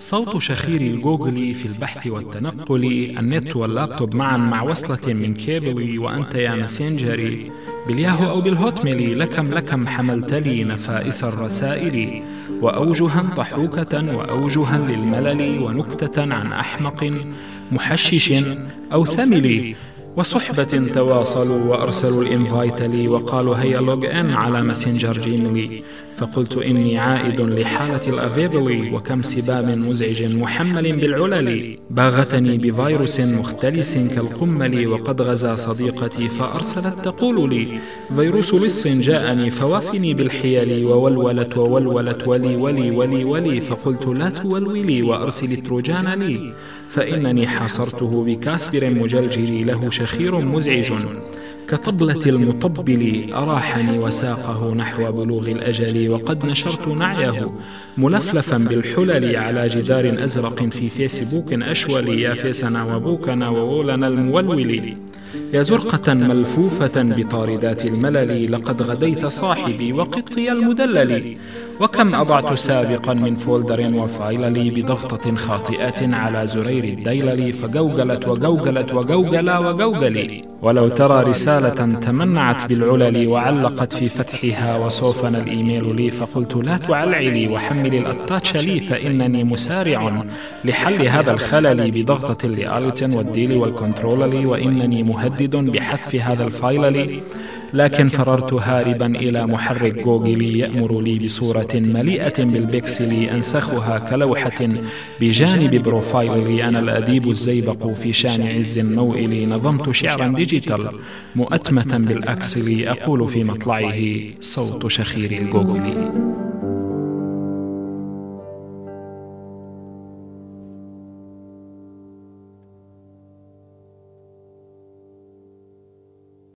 صوت شخير الجوجل في البحث والتنقل، النت واللابتوب معا مع وصلة من كيبلي، وأنت يا مسنجري بالياهو أو بالهوتميل، لكم حملت لي نفائس الرسائل، وأوجها ضحوكة وأوجها للملل، ونكتة عن أحمق محشش أو ثمل، وصحبة تواصلوا وأرسلوا الإنفايت لي، وقالوا هيا لوج إن على ماسنجر جيميلي، فقلت إني عائد لحالة الأفيبلي، وكم سباب مزعج محمل بالعلل، باغتني بفيروس مختلس كالقمل، وقد غزا صديقتي فأرسلت تقول لي فيروس لص جاءني فوافني بالحيل، وولولت ولي ولي ولي ولي، فقلت لا تولولي وأرسل التروجان لي، فإنني حاصرته بكاسبر مجلجل، له شخير مزعج كطبلة المطبل، أراحني وساقه نحو بلوغ الأجل، وقد نشرت نعيه ملفلفا بالحلل، على جدار أزرق في فيسبوك أشول، يا فيسنا وبوكنا وولنا المولول، يا زرقة ملفوفة بطاردات الملل، لقد غديت صاحبي وقطي المدلل، وكم أضعت سابقا من فولدر وفايللي بضغطة خاطئة على زرير الديلل، فجوجلت وجوجلت وجوجلا وجوجلي، ولو ترى رسالة تمنعت بالعلل، وعلقت في فتحها وصوفنا الإيميل لي، فقلت لا تعلعلي وحمل الأتاتش لي، فإنني مسارع لحل هذا الخلل بضغطة الآلت والديل والكنترول لي، وإنني مهدد بحذف هذا الفايل لي، لكن فررت هاربا إلى محرك جوجل يأمر لي بصورة مليئة بالبكسل، أنسخها كلوحة بجانب بروفايلي، أنا الأديب الزيبق في شان عز النوئل، نظمت شعرا ديجيتال مؤتمة بالأكسل، أقول في مطلعه صوت شخير الجوجل.